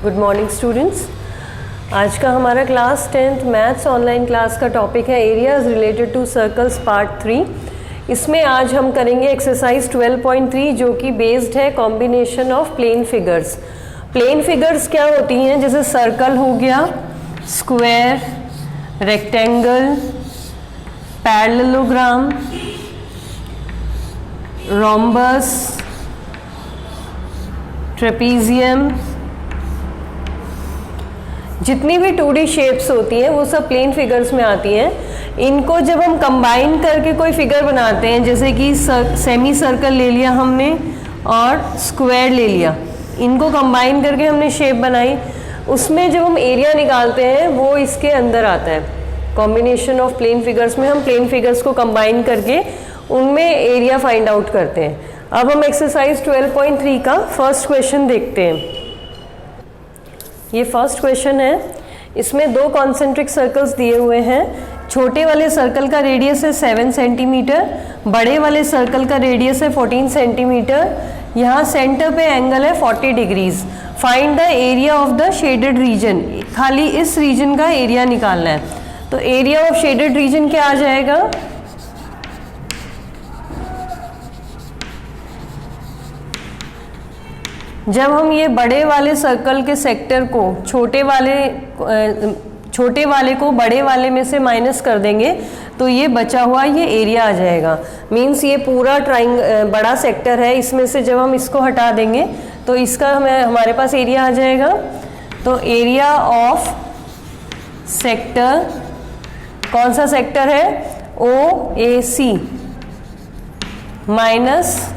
Good morning students. आज का हमारा class 10th maths online class का टॉपिक है areas related to circles part 3। इसमें आज हम करेंगे एक्सरसाइज 12.3 जो कि बेस्ड है combination of plane figures. Plane figures क्या होती हैं? जैसे सर्कल हो गया, square, rectangle, parallelogram, rhombus, trapezium, जितनी भी 2D शेप्स होती हैं वो सब प्लेन फिगर्स में आती हैं। इनको जब हम कंबाइन करके कोई फिगर बनाते हैं, जैसे कि सेमी सर्कल ले लिया हमने और स्क्वायर ले लिया, इनको कंबाइन करके हमने शेप बनाई, उसमें जब हम एरिया निकालते हैं वो इसके अंदर आता है। कॉम्बिनेशन ऑफ प्लेन फिगर्स में हम प्लेन फिगर्स को कंबाइन करके उनमें एरिया फाइंड आउट करते हैं। अब हम एक्सरसाइज 12.3 का फर्स्ट क्वेश्चन देखते हैं। ये फर्स्ट क्वेश्चन है। इसमें दो कॉन्सेंट्रिक सर्कल्स दिए हुए हैं। छोटे वाले सर्कल का रेडियस है 7 सेंटीमीटर, बड़े वाले सर्कल का रेडियस है 14 सेंटीमीटर। यहाँ सेंटर पे एंगल है 40 degrees. Find the area of the shaded region. खाली इस रीजन का एरिया निकालना है। तो एरिया ऑफ शेडेड रीजन क्या आ जाएगा? जब हम ये बड़े वाले सर्कल के सेक्टर को छोटे वाले को बड़े वाले में से माइनस कर देंगे तो ये बचा हुआ ये एरिया आ जाएगा। मीन्स ये पूरा बड़ा सेक्टर है, इसमें से जब हम इसको हटा देंगे तो इसका हमारे पास एरिया आ जाएगा। तो एरिया ऑफ सेक्टर, कौन सा सेक्टर है? OAC minus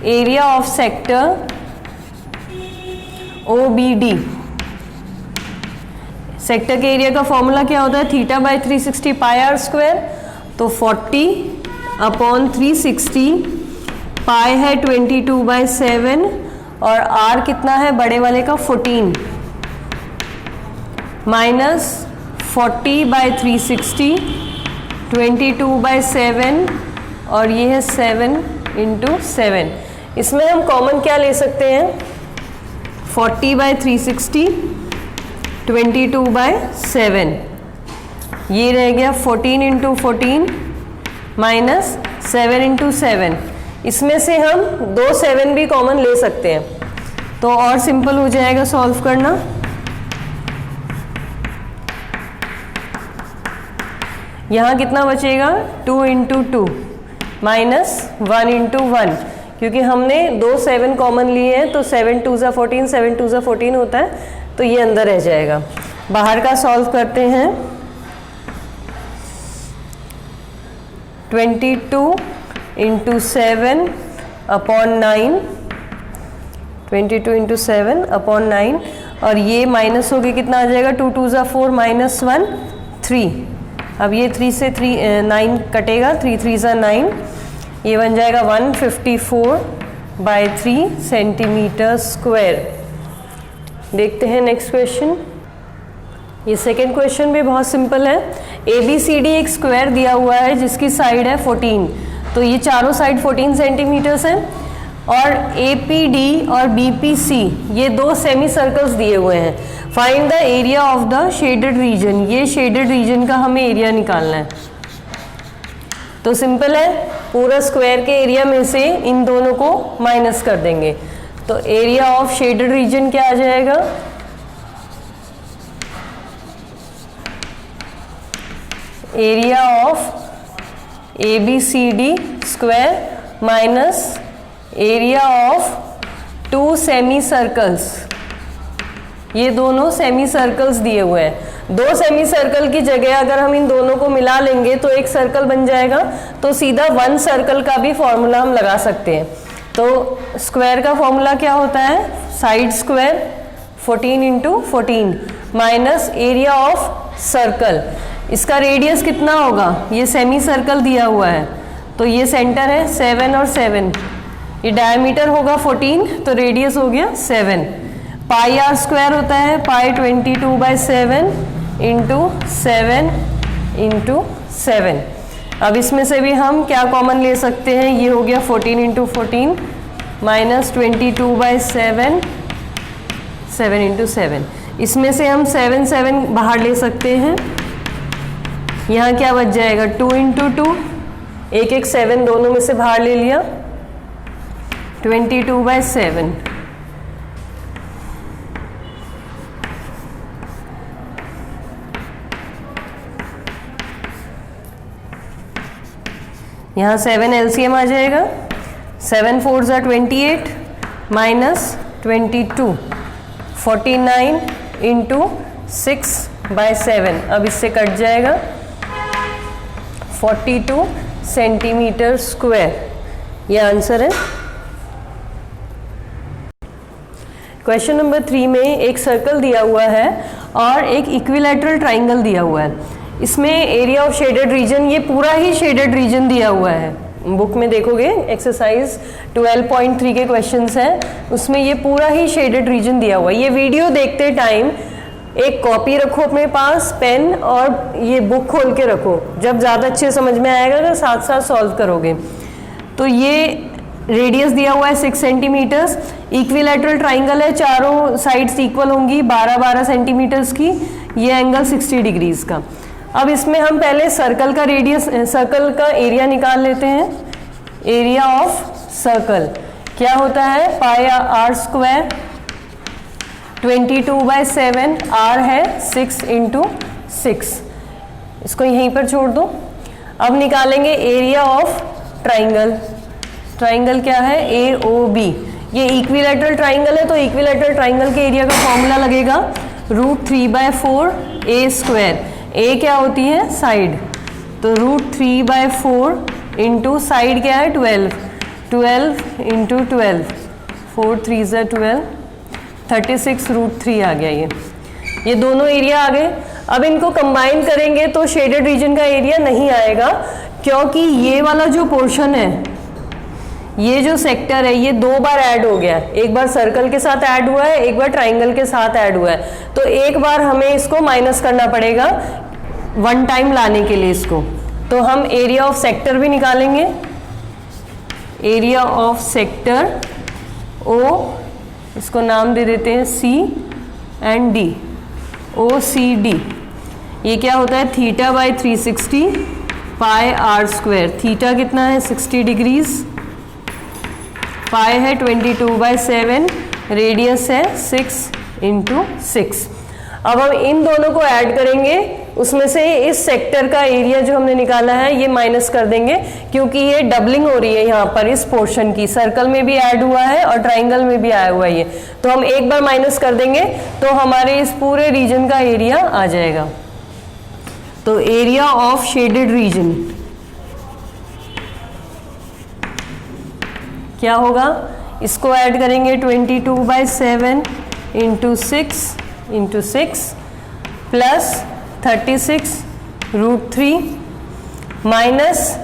area of sector OBD। Sector के एरिया का फॉर्मूला क्या होता है? θ/360 πr स्क्वायर। तो 40/360, पाई है 22/7 और r कितना है बड़े वाले का? 14 माइनस 40/360 22/7 और ये है 7 × 7। इसमें हम कॉमन क्या ले सकते हैं? 40/360 22/7, ये रह गया 14 × 14 माइनस 7 × 7। इसमें से हम 2 7 भी कॉमन ले सकते हैं तो और सिंपल हो जाएगा सॉल्व करना। यहाँ कितना बचेगा? 2 × 2 माइनस 1 × 1, क्योंकि हमने 2 7 कॉमन लिए हैं तो 7 2 × 14, 7 2 × 14 होता है, तो ये अंदर रह जाएगा। बाहर का सॉल्व करते हैं। 22 × 7/9, 22 × 7/9 और ये माइनस हो गया, कितना आ जाएगा? 2 2 × 4 माइनस 1 3। अब ये 3 से 9 कटेगा, 3 3 × 9, ये बन जाएगा 154/3 सेंटीमीटर स्क्वायर। देखते हैं नेक्स्ट क्वेश्चन। ये सेकेंड क्वेश्चन भी बहुत सिंपल है। ABCD एक स्क्वायर दिया हुआ है जिसकी साइड है 14, तो ये चारों साइड 14 सेंटीमीटर्स हैं। और APD और BPC ये दो सेमी सर्कल्स दिए हुए हैं। Find the area of the shaded region. ये शेडेड रीजन का हमें एरिया निकालना है। तो सिंपल है, पूरा स्क्वायर के एरिया में से इन दोनों को माइनस कर देंगे तो एरिया ऑफ शेडेड रीजन क्या आ जाएगा? Area of ABCD square minus area of 2 semi circles. ये दोनों सेमी सर्कल्स दिए हुए हैं। 2 सेमी सर्कल की जगह अगर हम इन दोनों को मिला लेंगे तो एक सर्कल बन जाएगा, तो सीधा 1 सर्कल का भी फॉर्मूला हम लगा सकते हैं। तो स्क्वायर का फॉर्मूला क्या होता है? Side square 14 × 14 minus area of circle. इसका रेडियस कितना होगा? ये सेमी सर्कल दिया हुआ है तो ये सेंटर है 7 और 7, ये डायमीटर होगा 14 तो रेडियस हो गया 7। पाई r स्क्वायर होता है, पाई 22/7 × 7 × 7। अब इसमें से भी हम क्या कॉमन ले सकते हैं? ये हो गया 14 × 14 माइनस 22/7 7 इंटू 7, इसमें से हम 7 7 बाहर ले सकते हैं। यहाँ क्या बच जाएगा 2 इंटू 2, एक एक 7 दोनों में से बाहर ले लिया, 22/7। यहाँ 7 LCM आ जाएगा, 7 4 ज़ा 28 माइनस 22, 49 इंटू 6/7, अब इससे कट जाएगा 42 सेंटीमीटर स्क्वायर। ये आंसर है। क्वेश्चन नंबर 3 में एक सर्कल दिया हुआ है और एक इक्विलैटरल ट्राइंगल दिया हुआ है। इसमें एरिया ऑफ शेडेड रीजन, ये पूरा ही शेडेड रीजन दिया हुआ है। बुक में देखोगे एक्सरसाइज 12.3 के क्वेश्चंस हैं, उसमें ये पूरा ही शेडेड रीजन दिया हुआ है। ये वीडियो देखते टाइम एक कॉपी रखो अपने पास, पेन, और ये बुक खोल के रखो, जब ज़्यादा अच्छे समझ में आएगा तो साथ साथ सॉल्व करोगे। तो ये रेडियस दिया हुआ है 6 सेंटीमीटर्स, इक्विलैटरल ट्राइंगल है, चारों साइड्स इक्वल होंगी 12-12 सेंटीमीटर्स की, ये एंगल 60 डिग्रीज का। अब इसमें हम पहले सर्कल का रेडियस, सर्कल का एरिया निकाल लेते हैं। एरिया ऑफ सर्कल क्या होता है, पाई आर स्क्वायर, 22/7, आर है 6 इंटू 6, इसको यहीं पर छोड़ दो। अब निकालेंगे एरिया ऑफ ट्राइंगल। ट्राइंगल क्या है, AOB। ये इक्विलैटरल ट्राइंगल है तो इक्विलैटरल ट्राइंगल के एरिया का फॉर्मूला लगेगा √3/4 A स्क्वायर। ए क्या होती है, साइड, तो √3/4 इंटू साइड क्या है 12, 12 इंटू 12, 4 3 ज़ा 12, 36 √3 आ गया। ये दोनों एरिया आ गए। अब इनको कंबाइन करेंगे तो शेडेड रीजन का एरिया नहीं आएगा, क्योंकि ये वाला जो पोर्शन है, ये जो सेक्टर है, ये 2 बार ऐड हो गया है। एक बार सर्कल के साथ ऐड हुआ है, एक बार ट्राइंगल के साथ ऐड हुआ है, तो एक बार हमें इसको माइनस करना पड़ेगा वन टाइम लाने के लिए इसको। तो हम एरिया ऑफ सेक्टर भी निकालेंगे। एरिया ऑफ सेक्टर O, इसको नाम दे देते हैं C एंड D, OCD। ये क्या होता है, θ/360 पाई आर स्क्वायर। थीटा कितना है 60 डिग्रीज, पाई है 22/7, रेडियस है 6 इंटू 6। अब हम इन दोनों को ऐड करेंगे, उसमें से इस सेक्टर का एरिया जो हमने निकाला है ये माइनस कर देंगे, क्योंकि ये डबलिंग हो रही है यहाँ पर इस पोर्शन की। सर्कल में भी ऐड हुआ है और ट्राइंगल में भी आया हुआ है ये, तो हम एक बार माइनस कर देंगे तो हमारे इस पूरे रीजन का एरिया आ जाएगा। तो एरिया ऑफ शेडेड रीजन क्या होगा, इसको ऐड करेंगे 22/7 इंटू 6 प्लस 36 √3 माइनस,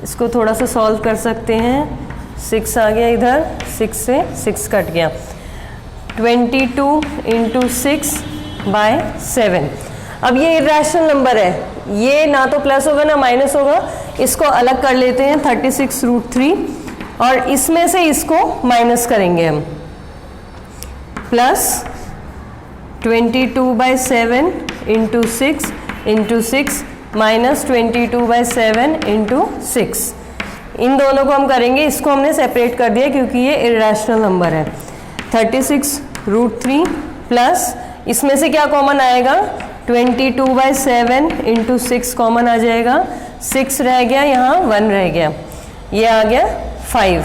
इसको थोड़ा सा सॉल्व कर सकते हैं, 6 आ गया इधर, 6 से 6 कट गया, 22 इंटू 6/7। अब ये इरेशनल नंबर है, ये ना तो प्लस होगा ना माइनस होगा, इसको अलग कर लेते हैं 36 √3, और इसमें से इसको माइनस करेंगे हम, प्लस 22/7 इंटू 6 माइनस 22/7 इंटू 6। इन दोनों को हम करेंगे, इसको हमने सेपरेट कर दिया क्योंकि ये इरेशनल नंबर है। 36 √3 प्लस इसमें से क्या कॉमन आएगा, 22/7 इंटू 6 कॉमन आ जाएगा, 6 रह गया, यहाँ 1 रह गया, ये आ गया 5।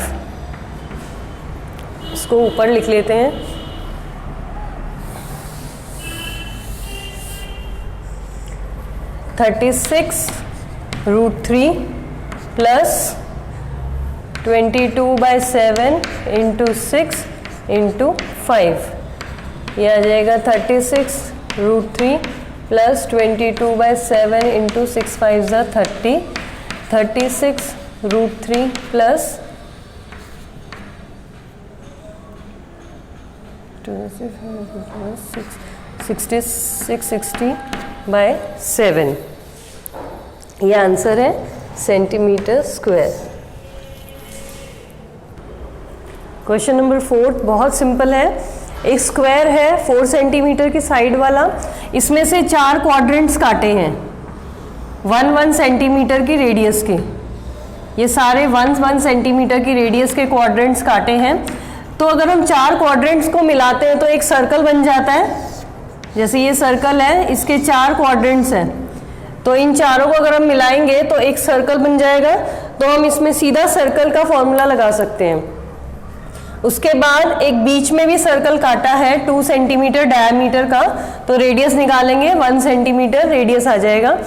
इसको ऊपर लिख लेते हैं, (36√3 प्लस 22/7 इंटू 6 इंटू 5, ये आ जाएगा 36√3 प्लस 22/7 इंटू 6 5 ज़ा 30, 36√3 प्लस 60/7, ये आंसर है सेंटीमीटर स्क्वायर। क्वेश्चन नंबर 4 बहुत सिंपल है। एक स्क्वायर है 4 सेंटीमीटर की साइड वाला, इसमें से 4 क्वाड्रेंट्स काटे हैं 1-1 सेंटीमीटर की रेडियस के, ये सारे 1-1 सेंटीमीटर की रेडियस के क्वाड्रेंट्स काटे हैं। तो अगर हम 4 क्वाड्रेंट्स को मिलाते हैं तो एक सर्कल बन जाता है। जैसे ये सर्कल है, इसके 4 क्वाड्रेंट्स हैं, तो इन चारों को अगर हम मिलाएंगे तो एक सर्कल बन जाएगा। तो हम इसमें सीधा सर्कल का फॉर्मूला लगा सकते हैं। उसके बाद एक बीच में भी सर्कल काटा है 2 सेंटीमीटर डायमीटर का, तो रेडियस निकालेंगे 1 सेंटीमीटर रेडियस आ जाएगा।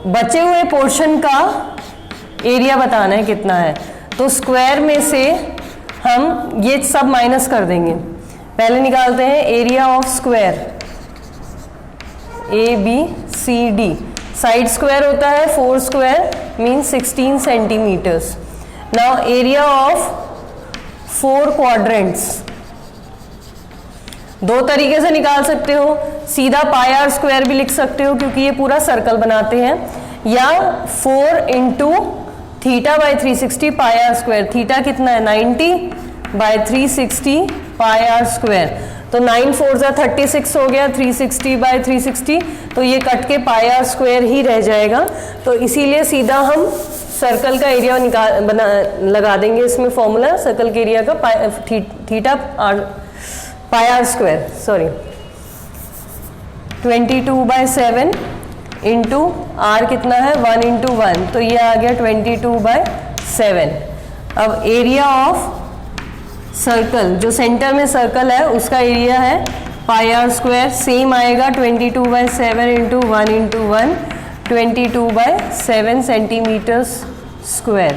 बचे हुए पोर्शन का एरिया बताना है कितना है, तो स्क्वायर में से हम ये सब माइनस कर देंगे। पहले निकालते हैं area of square ABCD, side square होता है 4 square means 16 centimetres. Now area of 4 quadrants 2 तरीके से निकाल सकते हो, सीधा पाई आर स्क्वायर भी लिख सकते हो क्योंकि ये पूरा सर्कल बनाते हैं, या 4 into theta by 360 pi are square. Theta कितना है 90 बाई 360 पाई आर स्क्वायर, तो 9 4 36 हो गया, 360 बाई 360, तो ये कट के पाई आर स्क्वायर ही रह जाएगा। तो इसीलिए सीधा हम सर्कल का एरिया लगा देंगे इसमें फॉर्मूला सर्कल के एरिया का, theta pi are square, sorry 22/7 into R कितना है 1 इंटू 1, तो ये आ गया 22/7। अब एरिया ऑफ सर्कल, जो सेंटर में सर्कल है उसका एरिया है पाई आर स्क्वायर, सेम आएगा 22/7 इंटू 1 इंटू 1, 22/7 सेंटीमीटर स्क्वायर।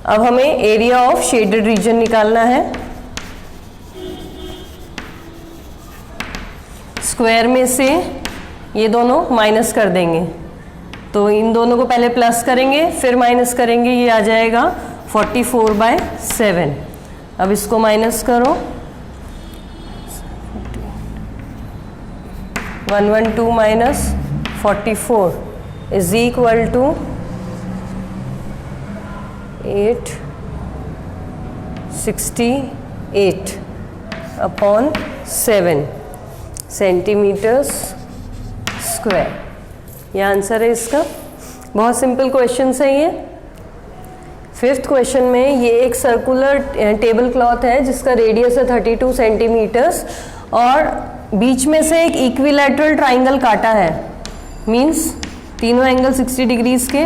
अब हमें एरिया ऑफ शेडेड रीजन निकालना है। स्क्वायर में से ये दोनों माइनस कर देंगे, तो इन दोनों को पहले प्लस करेंगे फिर माइनस करेंगे, ये आ जाएगा 44/7। अब इसको माइनस करो, 112 minus 44 is equal to 868/7 centimetres square. ये आंसर है इसका। बहुत सिंपल क्वेश्चन है ये। 5th क्वेश्चन में ये एक सर्कुलर टेबल क्लॉथ है जिसका रेडियस है 32 सेंटीमीटर्स और बीच में से एक इक्विलैटरल ट्राइंगल काटा है, मींस तीनों एंगल 60 डिग्रीज के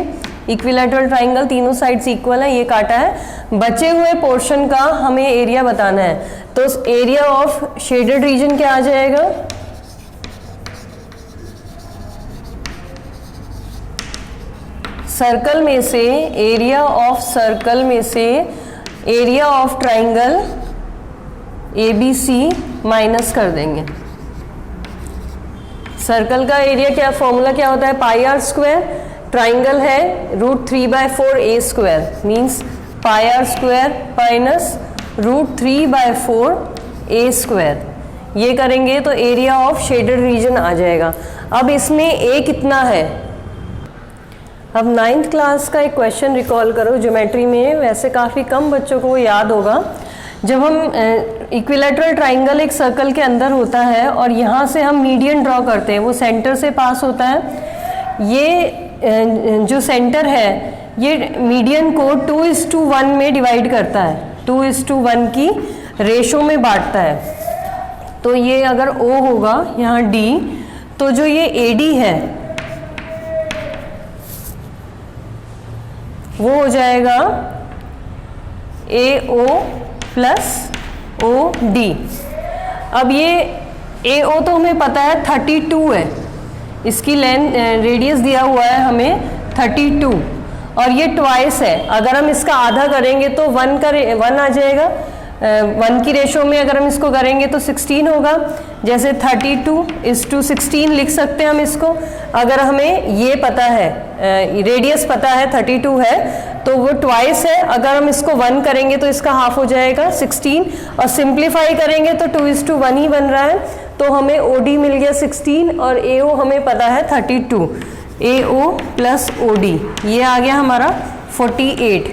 इक्विलैटरल ट्राइंगल, तीनों साइड्स इक्वल है, ये काटा है। बचे हुए पोर्शन का हमें एरिया बताना है, तो एरिया ऑफ शेडेड रीजन क्या आ जाएगा, सर्कल में से एरिया ऑफ सर्कल में से area of triangle ABC minus कर देंगे। सर्कल का एरिया क्या, फॉर्मूला क्या होता है, पाई आर स्क्वायर, ट्राइंगल है √3/4 square, means pi are square minus √3/4 square. ये करेंगे तो एरिया ऑफ शेडेड रीजन आ जाएगा। अब इसमें A कितना है, अब 9th क्लास का एक क्वेश्चन रिकॉल करो ज्योमेट्री में, वैसे काफ़ी कम बच्चों को वो याद होगा। जब हम इक्विलैटरल ट्राइंगल एक सर्कल के अंदर होता है और यहाँ से हम मीडियन ड्रॉ करते हैं, वो सेंटर से पास होता है। ये जो सेंटर है ये मीडियन को 2:1 में डिवाइड करता है, 2:1 की रेशो में बांटता है। तो ये अगर O होगा यहाँ D, तो जो ये AD है वो हो जाएगा AO प्लस OD। अब ये AO तो हमें पता है 32 है, इसकी लेंथ रेडियस दिया हुआ है हमें 32 और ये ट्वाइस है। अगर हम इसका आधा करेंगे तो 1 आ जाएगा, 1 की रेशो में अगर हम इसको करेंगे तो 16 होगा। जैसे 32:16 लिख सकते हैं हम इसको। अगर हमें ये पता है, रेडियस पता है 32 है, तो वो ट्वाइस है। अगर हम इसको 1 करेंगे तो इसका हाफ हो जाएगा 16 और सिंप्लीफाई करेंगे तो 2:1 ही बन रहा है। तो हमें OD मिल गया 16 और AO हमें पता है 32, AO प्लस OD ये आ गया हमारा 48।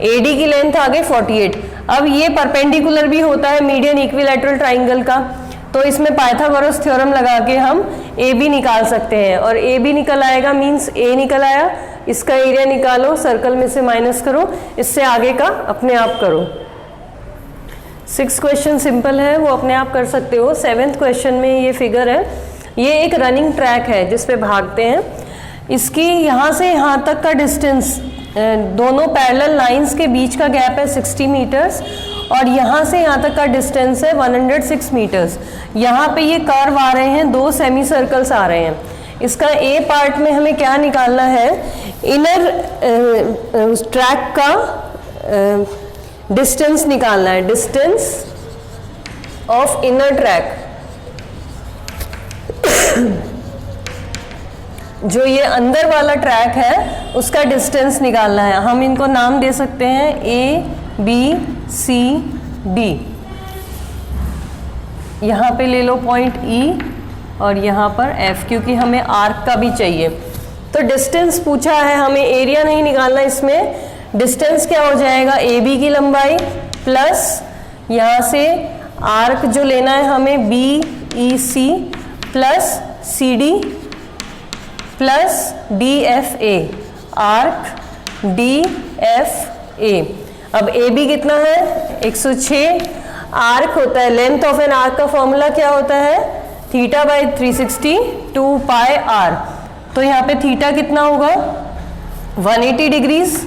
AD की लेंथ आ गई 48। अब ये परपेंडिकुलर भी होता है मीडियन इक्विलैटरल ट्राइंगल का, तो इसमें पाइथागोरस थ्योरम लगा के हम ए बी निकाल सकते हैं, और ए बी निकल आएगा मीन्स ए निकल आया, इसका एरिया निकालो, सर्कल में से माइनस करो, इससे आगे का अपने आप करो। 6 क्वेश्चन सिंपल है, वो अपने आप कर सकते हो। 7th क्वेश्चन में ये फिगर है, ये एक रनिंग ट्रैक है जिस पे भागते हैं। इसकी यहाँ से यहाँ तक का डिस्टेंस, दोनों पैरेलल लाइंस के बीच का गैप है 60 मीटर्स, और यहाँ से यहाँ तक का डिस्टेंस है 106 मीटर्स। यहाँ पे ये कर्व आ रहे हैं, 2 सेमी सर्कल्स आ रहे हैं। इसका ए पार्ट में हमें क्या निकालना है, इनर ट्रैक का डिस्टेंस निकालना है, डिस्टेंस ऑफ इनर ट्रैक। जो ये अंदर वाला ट्रैक है उसका डिस्टेंस निकालना है। हम इनको नाम दे सकते हैं ए बी सी डी। यहाँ पे ले लो पॉइंट ई और यहाँ पर एफ, क्योंकि हमें आर्क का भी चाहिए। तो डिस्टेंस पूछा है, हमें एरिया नहीं निकालना, इसमें डिस्टेंस क्या हो जाएगा, ए बी की लंबाई प्लस यहाँ से आर्क जो लेना है हमें B E C plus C D plus D F A, arc D F A. अब ए बी कितना है 106, आर्क होता है, लेंथ ऑफ एन आर्क का फॉर्मूला क्या होता है, थीटा बाई 360 2 पाई आर। तो यहाँ पे थीटा कितना होगा 180 डिग्रीज,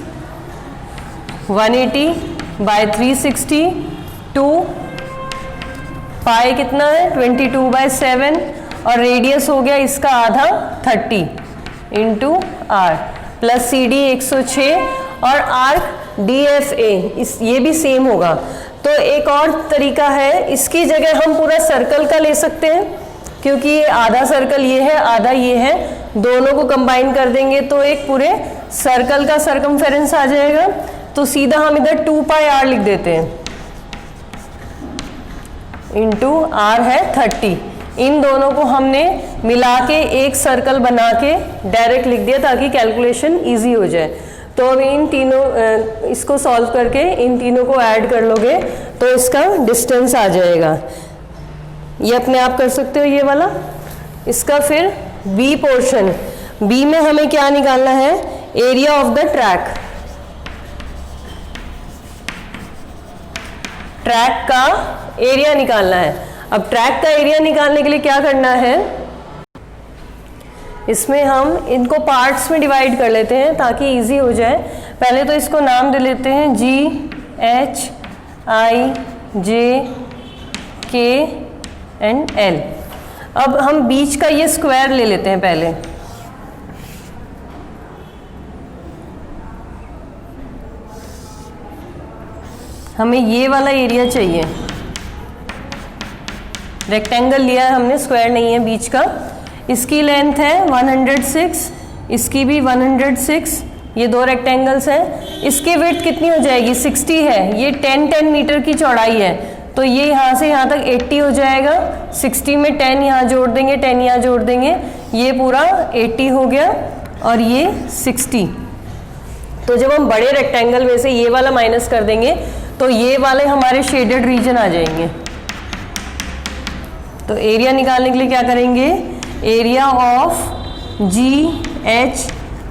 180 बाई 360 2 पाई कितना है 22/7, और रेडियस हो गया इसका आधा 30 into R, plus C D 106 और आर्क डी एफ ए, ये भी सेम होगा। तो एक और तरीका है, इसकी जगह हम पूरा सर्कल का ले सकते हैं, क्योंकि ये आधा सर्कल ये है आधा ये है, दोनों को कंबाइन कर देंगे तो एक पूरे सर्कल का सर्कमफेरेंस आ जाएगा। तो सीधा हम इधर 2 पाई आर लिख देते हैं, इंटू आर है 30। इन दोनों को हमने मिला के एक सर्कल बना के डायरेक्ट लिख दिया ताकि कैलकुलेशन इजी हो जाए। तो अब इन तीनों इसको सॉल्व करके इन तीनों को ऐड कर लोगे तो इसका डिस्टेंस आ जाएगा। ये अपने आप कर सकते हो ये वाला। इसका फिर बी पोर्शन, बी में हमें क्या निकालना है, area of the track. Track का एरिया निकालना है। अब ट्रैक का एरिया निकालने के लिए क्या करना है, इसमें हम इनको पार्ट्स में डिवाइड कर लेते हैं ताकि इजी हो जाए। पहले तो इसको नाम दे लेते हैं जी एच आई जे के एंड एल। अब हम बीच का ये स्क्वायर ले लेते हैं पहले। हमें ये वाला एरिया चाहिए, रेक्टेंगल लिया है हमने, स्क्वायर नहीं है बीच का। इसकी लेंथ है 106, इसकी भी 106, ये 2 रेक्टेंगल्स हैं। इसकी विड्थ कितनी हो जाएगी 60 है, ये 10 मीटर की चौड़ाई है, तो ये यहाँ से यहाँ तक 80 हो जाएगा। 60 में 10 यहाँ जोड़ देंगे, 10 यहाँ जोड़ देंगे, ये पूरा 80 हो गया और ये 60। तो जब हम बड़े रेक्टेंगल में से ये वाला माइनस कर देंगे तो ये वाले हमारे शेडेड रीजन आ जाएंगे। तो एरिया निकालने के लिए क्या करेंगे, area of G H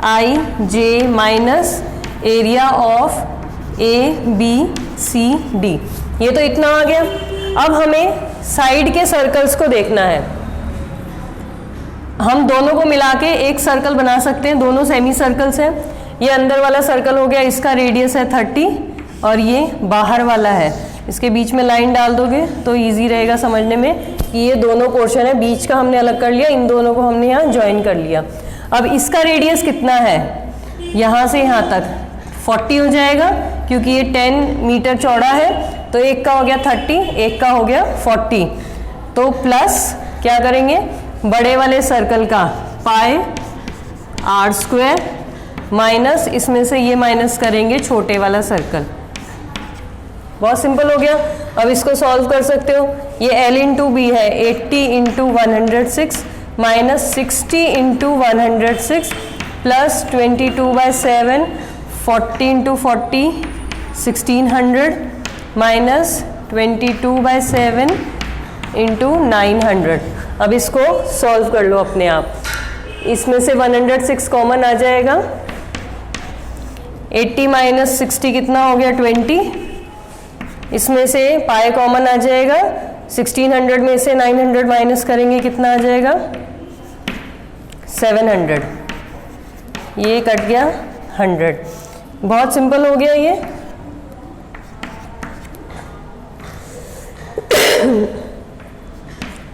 I J minus area of A B C D, ये तो इतना आ गया। अब हमें साइड के सर्कल्स को देखना है। हम दोनों को मिला के एक सर्कल बना सकते हैं, दोनों सेमी सर्कल्स हैं। ये अंदर वाला सर्कल हो गया, इसका रेडियस है 30 और ये बाहर वाला है। इसके बीच में लाइन डाल दोगे तो इजी रहेगा समझने में कि ये दोनों पोर्शन है, बीच का हमने अलग कर लिया, इन दोनों को हमने यहाँ ज्वाइन कर लिया। अब इसका रेडियस कितना है, यहाँ से यहाँ तक 40 हो जाएगा, क्योंकि ये 10 मीटर चौड़ा है। तो एक का हो गया 30, एक का हो गया 40। तो प्लस क्या करेंगे, बड़े वाले सर्कल का पाई आर स्क्वायर माइनस इसमें से ये माइनस करेंगे छोटे वाला सर्कल। बहुत सिंपल हो गया। अब इसको सॉल्व कर सकते हो। ये L इंटू बी है, 80 into 106 minus 60 into 106 plus 22/7, 40 into 40 1600 minus 22/7 into 900। अब इसको सॉल्व कर लो अपने आप। इसमें से 106 कॉमन आ जाएगा। 80 माइनस 60 कितना हो गया 20। इसमें से पाई कॉमन आ जाएगा। 1600 में से 900 माइनस करेंगे कितना आ जाएगा 700। ये कट गया 100। बहुत सिंपल हो गया ये।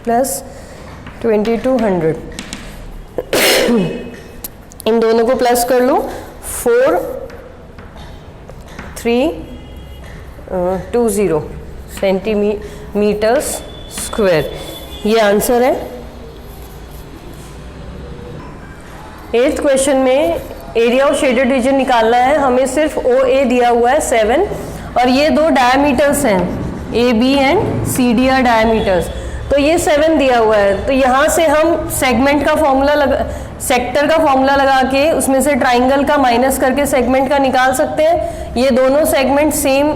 प्लस 2200 इन दोनों को प्लस कर लो। 4320 सेंटीमीटर्स स्क्वायर, ये आंसर है। 8th क्वेश्चन में एरिया ऑफ शेडेड रीजन निकालना है। हमें सिर्फ OA दिया हुआ है 7 और ये दो डायमीटर्स हैं AB and CD are diameters. तो ये 7 दिया हुआ है, तो यहाँ से हम सेगमेंट का फॉर्मूला सेक्टर का फॉर्मूला लगा के उसमें से ट्राइंगल का माइनस करके सेगमेंट का निकाल सकते हैं। ये दोनों सेगमेंट सेम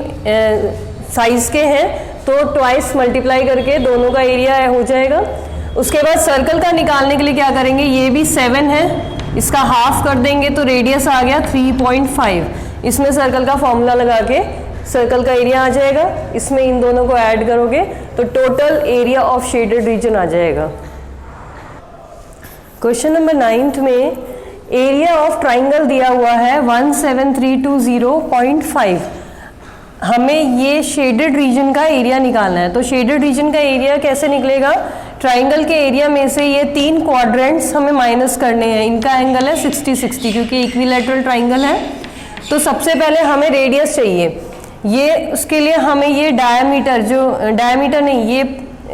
साइज के हैं, तो ट्वाइस मल्टीप्लाई करके दोनों का एरिया हो जाएगा। उसके बाद सर्कल का निकालने के लिए क्या करेंगे, ये भी 7 है, इसका हाफ कर देंगे तो रेडियस आ गया 3.5। इसमें सर्कल का फॉर्मूला लगा के सर्कल का एरिया आ जाएगा। इसमें इन दोनों को ऐड करोगे तो total area of shaded region आ जाएगा। क्वेश्चन नंबर 9th में एरिया ऑफ ट्राइंगल दिया हुआ है 17320.5। हमें ये शेडेड रीजन का एरिया निकालना है। तो शेडेड रीजन का एरिया कैसे निकलेगा, ट्राइंगल के एरिया में से ये 3 क्वाड्रेंट्स हमें माइनस करने हैं। इनका एंगल है 60-60 क्योंकि इक्विलैटरल ट्राइंगल है। तो सबसे पहले हमें रेडियस चाहिए। ये उसके लिए हमें ये डायमीटर, जो डायमीटर नहीं, ये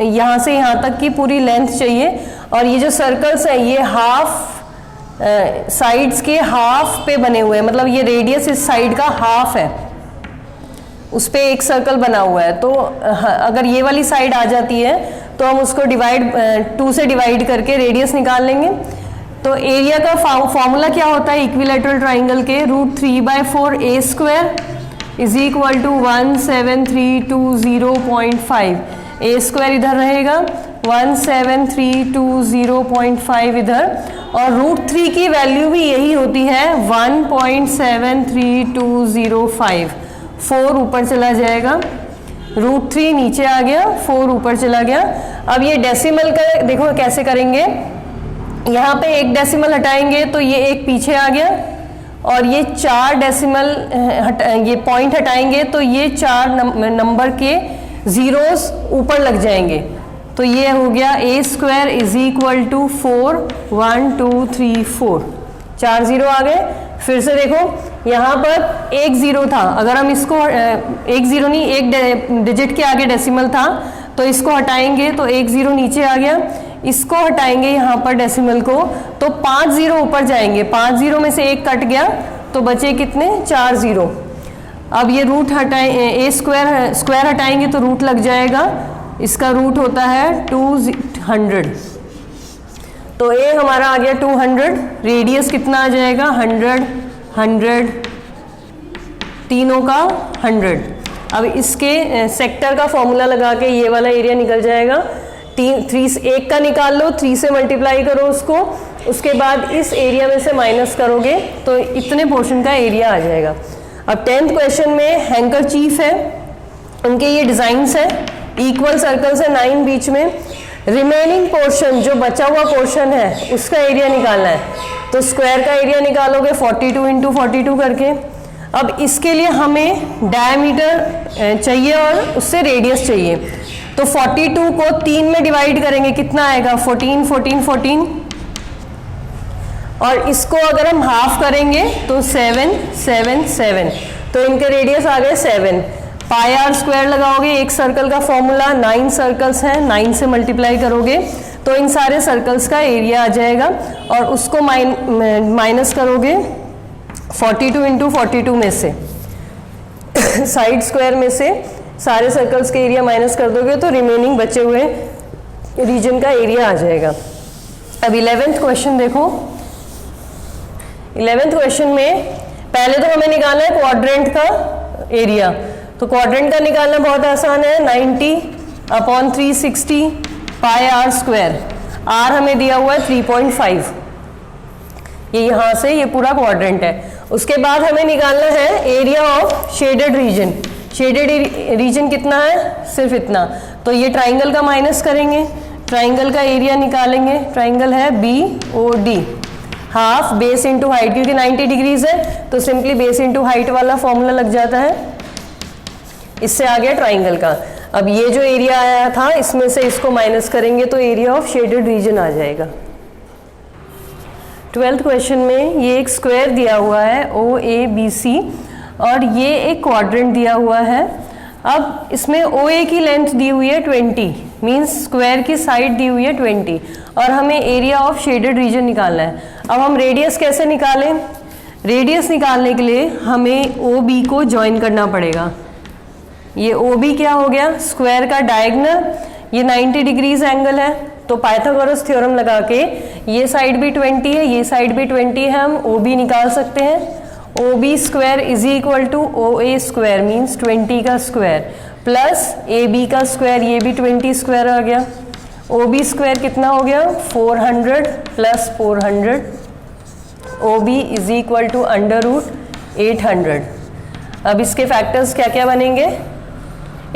यहाँ से यहाँ तक की पूरी लेंथ चाहिए। और ये जो सर्कल्स हैं ये हाफ साइड्स के हाफ पे बने हुए हैं, मतलब ये रेडियस इस साइड का हाफ है, उस पे एक सर्कल बना हुआ है। तो अगर ये वाली साइड आ जाती है तो हम उसको 2 से डिवाइड करके रेडियस निकाल लेंगे। तो एरिया का फॉर्मूला क्या होता है इक्विलैटरल ट्राइंगल के, √3/4 A² is equal to 17320.5। A² इधर रहेगा, 17320.5 इधर, और √3 की वैल्यू भी यही होती है 1.73205। 4 ऊपर चला जाएगा, √3 नीचे आ गया, 4 ऊपर चला गया। अब ये डेसिमल का देखो कैसे करेंगे, यहाँ पे 1 डेसिमल हटाएंगे तो ये 1 पीछे आ गया, और ये 4 डेसिमल ये पॉइंट हटाएंगे तो ये 4 नंबर के जीरोस ऊपर लग जाएंगे। तो ये हो गया A² is equal to 4 1 2 3 4, 4 zero आ गए। फिर से देखो यहाँ पर 1 जीरो था, अगर हम इसको 1 जीरो नहीं, 1 डिजिट के आगे डेसिमल था, तो इसको हटाएंगे तो 1 जीरो नीचे आ गया। इसको हटाएंगे यहाँ पर डेसिमल को तो 5 जीरो ऊपर जाएंगे, 5 जीरो में से 1 कट गया तो बचे कितने 4 जीरो। अब ये रूट हटाए, स्क्वायर हटाएंगे तो रूट लग जाएगा, इसका रूट होता है 200। तो ए हमारा आ गया 200। रेडियस कितना आ जाएगा 100 100, तीनों का 100। अब इसके सेक्टर का फॉर्मूला लगा के ये वाला एरिया निकल जाएगा। 1 का निकाल लो, 3 से मल्टीप्लाई करो उसको, उसके बाद इस एरिया में से माइनस करोगे तो इतने पोर्शन का एरिया आ जाएगा। अब 10th क्वेश्चन में हैंकरचीफ है, उनके ये डिजाइन्स है, इक्वल सर्कल्स है 9 बीच में। रिमेनिंग पोर्शन जो बचा हुआ पोर्शन है उसका एरिया निकालना है। तो स्क्वायर का एरिया निकालोगे 42 × 42 करके। अब इसके लिए हमें डायमीटर चाहिए और उससे रेडियस चाहिए। तो 42 को 3 में डिवाइड करेंगे, कितना आएगा 14 14 14, और इसको अगर हम हाफ करेंगे तो 7 7 7। तो इनके रेडियस आ गए 7। πr² लगाओगे, एक सर्कल का फॉर्मूला, 9 सर्कल्स हैं, 9 से मल्टीप्लाई करोगे तो इन सारे सर्कल्स का एरिया आ जाएगा, और उसको माइनस करोगे 42 × 42 में से साइड स्क्वायर में से सारे सर्कल्स के एरिया माइनस कर दोगे तो रिमेनिंग बचे हुए रीजन का एरिया आ जाएगा। अब 11th क्वेश्चन देखो। 11th क्वेश्चन में पहले तो हमें निकालना है क्वाड्रेंट का एरिया। तो क्वाड्रेंट का निकालना बहुत आसान है, 90/360 पाई आर स्क्वायर। आर हमें दिया हुआ है 3.5, ये यहाँ से ये पूरा क्वाड्रेंट है। उसके बाद हमें निकालना है area of shaded reason. Shaded region कितना है, सिर्फ इतना, तो ये ट्राइंगल का माइनस करेंगे, ट्राइंगल का एरिया निकालेंगे। ट्राइंगल है BOD, half base into height, क्योंकि 90 डिग्रीज है तो सिंपली बेस इंटू हाइट वाला फॉर्मूला लग जाता है। इससे आ गया ट्राइंगल का। अब ये जो एरिया आया था इसमें से इसको माइनस करेंगे तो एरिया ऑफ शेडेड रीजन आ जाएगा। 12th क्वेश्चन में ये एक स्क्वायर दिया हुआ है OABC और ये एक क्वाड्रेंट दिया हुआ है। अब इसमें OA की लेंथ दी हुई है 20, मीन्स स्क्वायर की साइड दी हुई है 20 और हमें एरिया ऑफ शेडेड रीजन निकालना है। अब हम रेडियस कैसे निकालें? रेडियस निकालने के लिए हमें OB को ज्वाइन करना पड़ेगा। ये OB क्या हो गया, स्क्वायर का डायगोनल, ये 90 डिग्रीज एंगल है, तो पाइथागोरस थ्योरम लगा के ये साइड भी 20 है, ये साइड भी 20 है, हम OB निकाल सकते हैं। OB square is equal to OA square, means 20 का स्क्वायर प्लस AB का स्क्वायर, ये भी 20 स्क्वायर आ गया। OB स्क्वायर कितना हो गया, 400 plus 400, OB is equal to √800। अब इसके फैक्टर्स क्या क्या बनेंगे,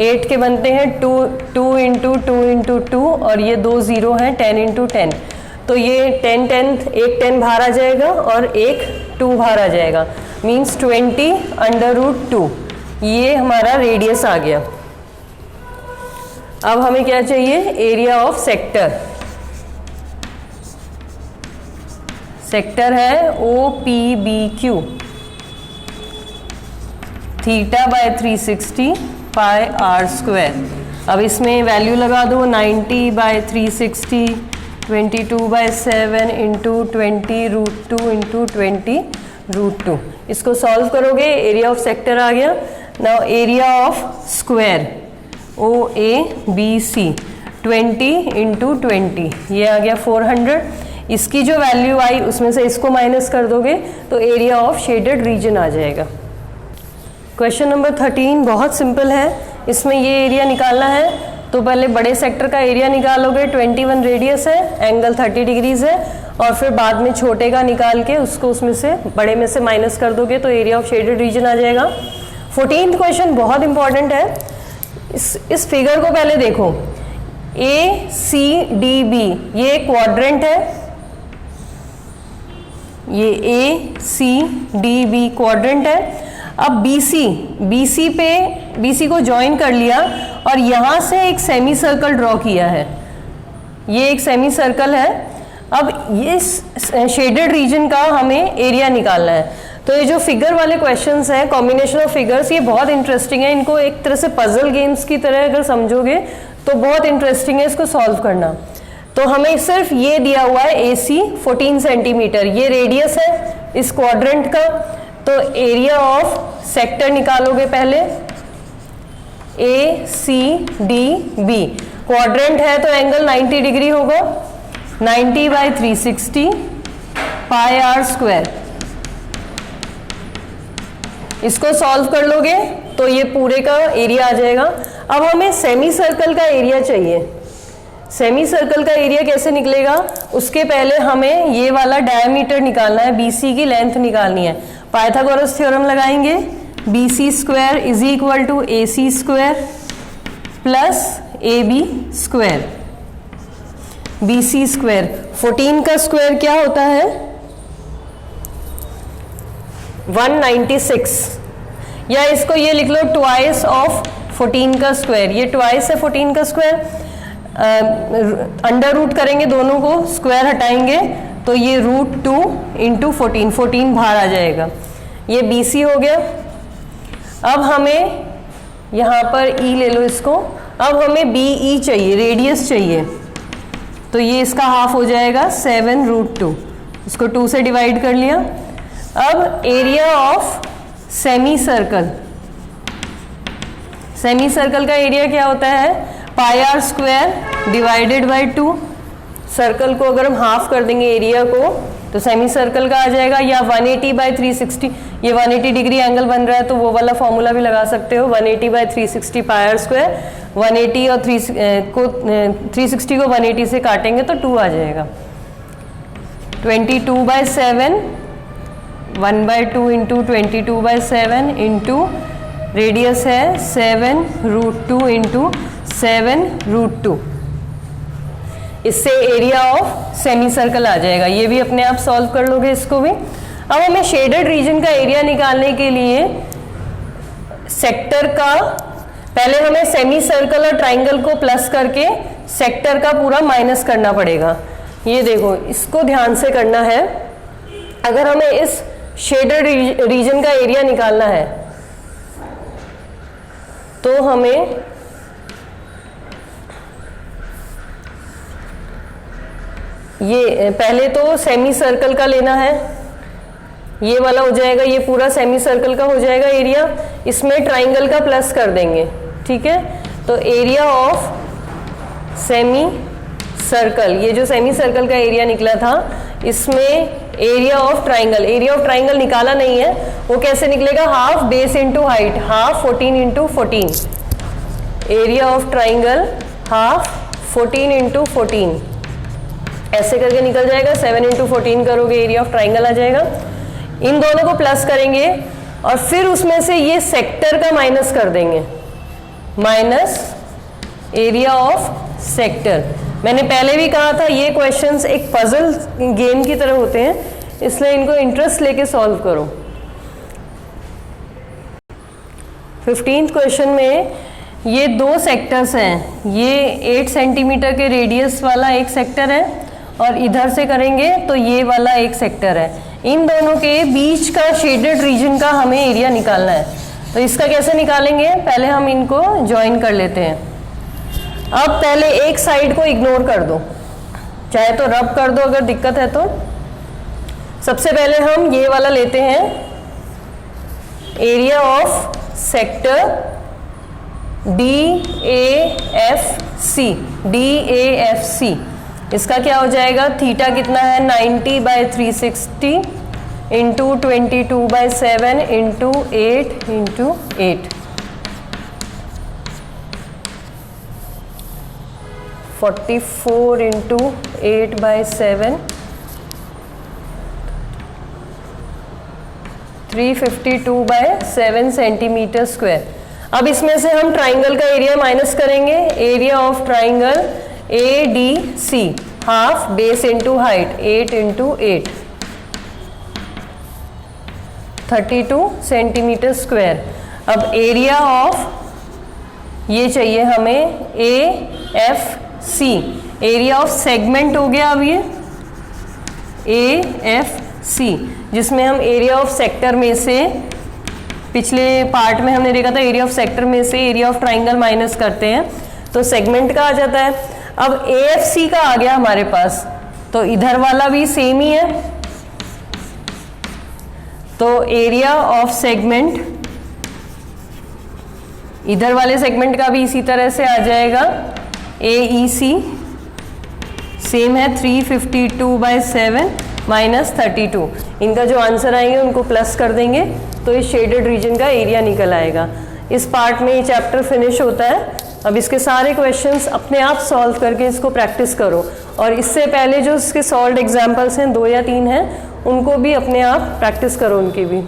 8 के बनते हैं 2 इंटू 2 इंटू 2 और ये 2 0 हैं, 10 इंटू 10, तो ये 10 10 एक 10 बाहर आ जाएगा और एक 2 बाहर आ जाएगा, मीन्स 20/√2। ये हमारा रेडियस आ गया। अब हमें क्या चाहिए, एरिया ऑफ सेक्टर। सेक्टर है OPBQ, θ/360 पाई आर स्क्वायर। अब इसमें वैल्यू लगा दो, 90/360 22/7 इंटू 20√2 इंटू 20√2। इसको सॉल्व करोगे, एरिया ऑफ सेक्टर आ गया। Now area of square OABC 20 into 20, ये आ गया 400। इसकी जो वैल्यू आई उसमें से इसको माइनस कर दोगे तो एरिया ऑफ शेडेड रीजन आ जाएगा। क्वेश्चन नंबर 13 बहुत सिंपल है। इसमें ये एरिया निकालना है तो पहले बड़े सेक्टर का एरिया निकालोगे, 21 रेडियस है, एंगल 30 डिग्रीज है, और फिर बाद में छोटे का निकाल के उसको उसमें से बड़े में से माइनस कर दोगे तो एरिया ऑफ शेडेड रीजन आ जाएगा। 14th क्वेश्चन बहुत इंपॉर्टेंट है। इस फिगर को पहले देखो, ACDB ये क्वाड्रेंट है, ये ACDB क्वाड्रेंट है। अब BC को ज्वाइन कर लिया और यहां से एक सेमी सर्कल ड्रॉ किया है, ये एक सेमी सर्कल है। अब ये शेडेड रीजन का हमें एरिया निकालना है। तो ये जो फिगर वाले क्वेश्चंस हैं, कॉम्बिनेशन ऑफ फिगर्स, ये बहुत इंटरेस्टिंग है। इनको एक तरह से पजल गेम्स की तरह अगर समझोगे तो बहुत इंटरेस्टिंग है इसको सॉल्व करना। तो हमें सिर्फ ये दिया हुआ है AC 14 सेंटीमीटर, ये रेडियस है इस क्वाड्रेंट का। तो एरिया ऑफ सेक्टर निकालोगे पहले, ACDB क्वाड्रेंट है तो एंगल 90 डिग्री होगा, 90/360 पाई आर स्क्वायर। इसको सॉल्व कर लोगे तो ये पूरे का एरिया आ जाएगा। अब हमें सेमी सर्कल का एरिया चाहिए। सेमी सर्कल का एरिया कैसे निकलेगा, उसके पहले हमें ये वाला डायमीटर निकालना है, BC की लेंथ निकालनी है। पाइथागोरस थ्योरम लगाएंगे, BC square is equal to AC square plus AB square. BC square 14 का स्क्वायर क्या होता है, 196, या इसको ये लिख लो ट्वाइस ऑफ 14 का स्क्वायर। ये ट्वाइस है 14 का स्क्वायर, अंडर रूट करेंगे दोनों को, स्क्वायर हटाएंगे तो ये √2 इंटू 14 बाहर आ जाएगा। ये BC हो गया। अब हमें यहाँ पर E ले लो इसको। अब हमें BE चाहिए, रेडियस चाहिए, तो ये इसका हाफ हो जाएगा 7√2, इसको 2 से डिवाइड कर लिया। अब area of semi circle, semi circle का एरिया क्या होता है, pi are square divided by 2। Circle को अगर हम हाफ कर देंगे एरिया को तो सेमी सर्कल का आ जाएगा, या 180/360, ये 180 डिग्री एंगल बन रहा है तो वो वाला फॉर्मूला भी लगा सकते हो, 180/360 पाई स्क्वायर। 180 और 360 को 180 से काटेंगे तो 2 आ जाएगा। 22/7 1/2 इंटू 22/7 इंटू रेडियस है 7√2 इंटू 7√2, इससे एरिया ऑफ सेमी सर्कल आ जाएगा। ये भी अपने आप सॉल्व कर लोगे इसको भी। अब हमें शेडेड रीजन का एरिया निकालने के लिए सेक्टर का, पहले हमें सेमी सर्कल और ट्राइंगल को प्लस करके सेक्टर का पूरा माइनस करना पड़ेगा। ये देखो, इसको ध्यान से करना है। अगर हमें इस शेडेड रीजन का एरिया निकालना है तो हमें ये पहले तो सेमी सर्कल का लेना है, ये वाला हो जाएगा, ये पूरा सेमी सर्कल का हो जाएगा एरिया, इसमें ट्राइंगल का प्लस कर देंगे, ठीक है। तो एरिया ऑफ सेमी सर्कल, ये जो सेमी सर्कल का एरिया निकला था, इसमें एरिया ऑफ ट्राइंगल निकाला नहीं है, वो कैसे निकलेगा, half base into height, half 14 into 14, area of triangle half 14 into 14, ऐसे करके निकल जाएगा। 7 इंटू 14 करोगे एरिया ऑफ ट्राइंगल आ जाएगा। इन दोनों को प्लस करेंगे और फिर उसमें से ये सेक्टर का माइनस कर देंगे, माइनस एरिया ऑफ सेक्टर। मैंने पहले भी कहा था ये क्वेश्चंस एक पजल गेम की तरह होते हैं, इसलिए इनको इंटरेस्ट लेके सॉल्व करो। 15th क्वेश्चन में ये दो सेक्टर्स हैं, ये 8 सेंटीमीटर के रेडियस वाला एक सेक्टर है और इधर से करेंगे तो ये वाला एक सेक्टर है। इन दोनों के बीच का शेडेड रीजन का हमें एरिया निकालना है। तो इसका कैसे निकालेंगे, पहले हम इनको ज्वाइन कर लेते हैं। अब पहले एक साइड को इग्नोर कर दो, चाहे तो रब कर दो अगर दिक्कत है तो। सबसे पहले हम ये वाला लेते हैं, एरिया ऑफ सेक्टर DAFC। इसका क्या हो जाएगा, थीटा कितना है 90/360 into 22/7 into 8 into 8, 44 into 8/7, 352/7 centimetre square. अब इसमें से हम ट्राइंगल का एरिया माइनस करेंगे, area of triangle ADC, half base into height 8 into 8, 32 centimetre square. अब एरिया ऑफ ये चाहिए हमें AFC, एरिया ऑफ सेगमेंट हो गया। अब ये AFC, जिसमें हम एरिया ऑफ सेक्टर में से, पिछले पार्ट में हमने देखा था एरिया ऑफ सेक्टर में से एरिया ऑफ ट्राइंगल माइनस करते हैं तो सेगमेंट का आ जाता है। अब AFC का आ गया हमारे पास, तो इधर वाला भी सेम ही है, तो एरिया ऑफ सेगमेंट इधर वाले सेगमेंट का भी इसी तरह से आ जाएगा, AEC सेम है 352/7 माइनस 32। इनका जो आंसर आएंगे उनको प्लस कर देंगे तो इस शेडेड रीजन का एरिया निकल आएगा। इस पार्ट में ये चैप्टर फिनिश होता है। अब इसके सारे क्वेश्चंस अपने आप सॉल्व करके इसको प्रैक्टिस करो, और इससे पहले जो इसके सॉल्व्ड एग्जाम्पल्स हैं 2 या 3 हैं, उनको भी अपने आप प्रैक्टिस करो उनकी भी।